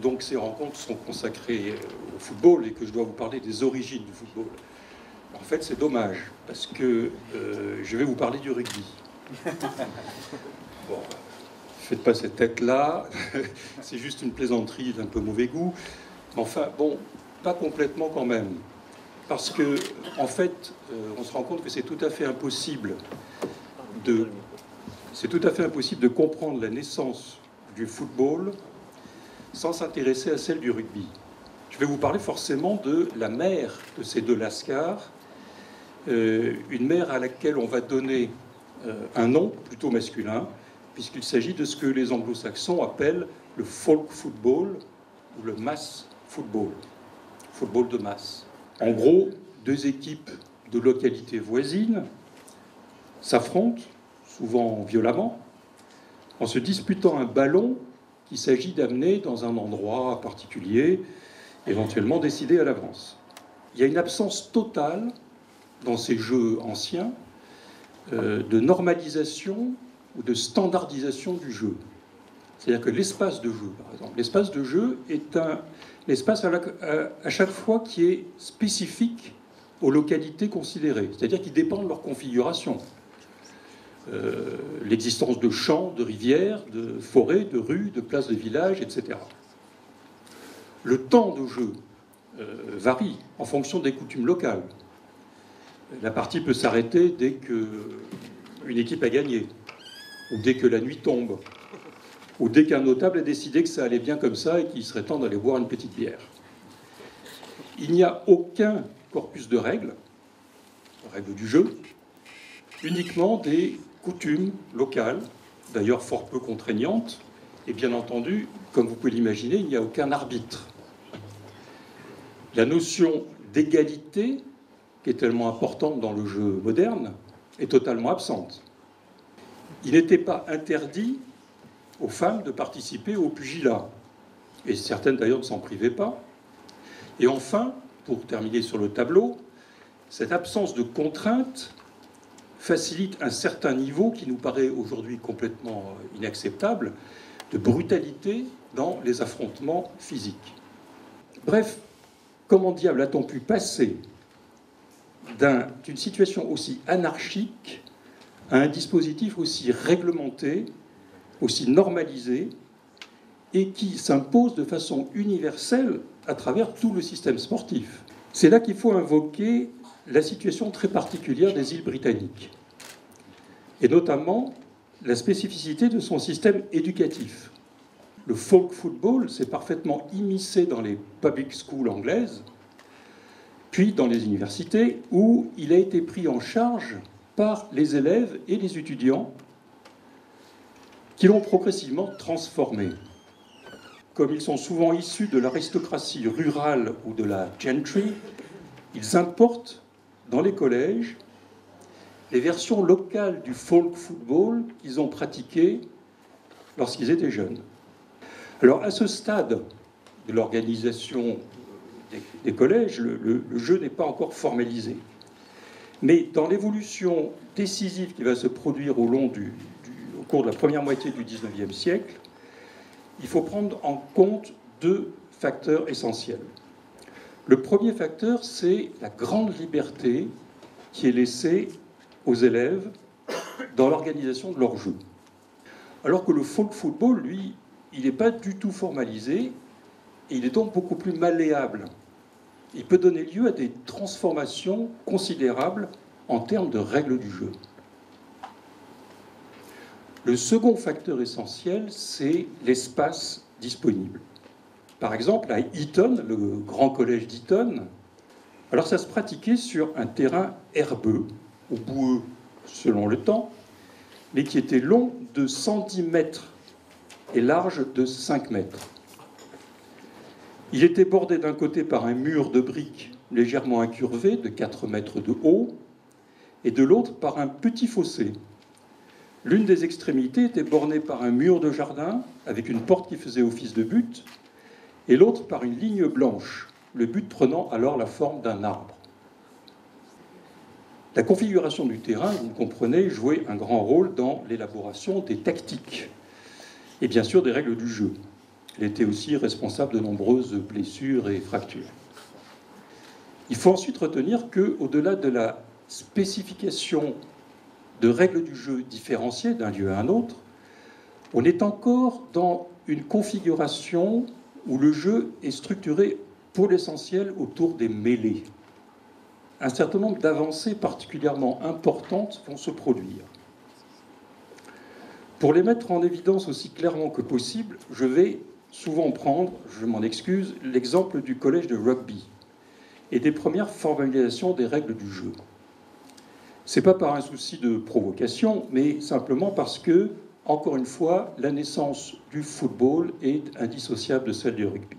Donc ces rencontres sont consacrées au football et que je dois vous parler des origines du football. En fait, c'est dommage, parce que je vais vous parler du rugby. Bon, faites pas cette tête-là, c'est juste une plaisanterie d'un peu mauvais goût. Mais enfin, bon, pas complètement quand même. Parce que, en fait, on se rend compte que c'est tout à fait impossible de comprendre la naissance du football sans s'intéresser à celle du rugby. Je vais vous parler forcément de la mère de ces deux lascars, une mère à laquelle on va donner un nom plutôt masculin, puisqu'il s'agit de ce que les anglo-saxons appellent le folk football ou le mass football, football de masse. En gros, deux équipes de localités voisines s'affrontent, souvent violemment, en se disputant un ballon qu'il s'agit d'amener dans un endroit particulier, éventuellement décidé à l'avance. Il y a une absence totale dans ces jeux anciens de normalisation ou de standardisation du jeu. C'est-à-dire que l'espace de jeu, par exemple, l'espace de jeu est un espace à chaque fois qui est spécifique aux localités considérées, c'est-à-dire qui dépend de leur configuration. L'existence de champs, de rivières, de forêts, de rues, de places de villages, etc. Le temps de jeu varie en fonction des coutumes locales. La partie peut s'arrêter dès qu'une équipe a gagné, ou dès que la nuit tombe, ou dès qu'un notable a décidé que ça allait bien comme ça et qu'il serait temps d'aller boire une petite bière. Il n'y a aucun corpus de règles du jeu, uniquement des coutumes locales, d'ailleurs fort peu contraignantes, et bien entendu, comme vous pouvez l'imaginer, il n'y a aucun arbitre. La notion d'égalité, qui est tellement importante dans le jeu moderne, est totalement absente. Il n'était pas interdit aux femmes de participer au pugilat, et certaines d'ailleurs ne s'en privaient pas. Et enfin, pour terminer sur le tableau, cette absence de contraintes facilite un certain niveau qui nous paraît aujourd'hui complètement inacceptable, de brutalité dans les affrontements physiques. Bref, comment diable a-t-on pu passer d'une situation aussi anarchique à un dispositif aussi réglementé, aussi normalisé, et qui s'impose de façon universelle à travers tout le système sportif? C'est là qu'il faut invoquer la situation très particulière des îles britanniques, et notamment la spécificité de son système éducatif. Le folk football s'est parfaitement immiscé dans les public schools anglaises, puis dans les universités, où il a été pris en charge par les élèves et les étudiants qui l'ont progressivement transformé. Comme ils sont souvent issus de l'aristocratie rurale ou de la gentry, ils importent dans les collèges les versions locales du folk football qu'ils ont pratiquées lorsqu'ils étaient jeunes. Alors, à ce stade de l'organisation des collèges, le jeu n'est pas encore formalisé. Mais dans l'évolution décisive qui va se produire au cours de la première moitié du XIXe siècle, il faut prendre en compte deux facteurs essentiels. Le premier facteur, c'est la grande liberté qui est laissée aux élèves dans l'organisation de leur jeu. Alors que le folk football, lui, il n'est pas du tout formalisé et il est donc beaucoup plus malléable. Il peut donner lieu à des transformations considérables en termes de règles du jeu. Le second facteur essentiel, c'est l'espace disponible. Par exemple, à Eton, le grand collège d'Eton, alors ça se pratiquait sur un terrain herbeux, ou boueux selon le temps, mais qui était long de 110 mètres et large de 5 mètres. Il était bordé d'un côté par un mur de briques légèrement incurvé de 4 mètres de haut, et de l'autre par un petit fossé. L'une des extrémités était bornée par un mur de jardin avec une porte qui faisait office de but, et l'autre par une ligne blanche, le but prenant alors la forme d'un arbre. La configuration du terrain, vous le comprenez, jouait un grand rôle dans l'élaboration des tactiques et bien sûr des règles du jeu. Il était aussi responsable de nombreuses blessures et fractures. Il faut ensuite retenir qu'au-delà de la spécification de règles du jeu différenciées d'un lieu à un autre, on est encore dans une configuration où le jeu est structuré pour l'essentiel autour des mêlées. Un certain nombre d'avancées particulièrement importantes vont se produire. Pour les mettre en évidence aussi clairement que possible, je vais souvent prendre, je m'en excuse, l'exemple du collège de rugby et des premières formalisations des règles du jeu. Ce n'est pas par un souci de provocation, mais simplement parce que, encore une fois, la naissance du football est indissociable de celle du rugby.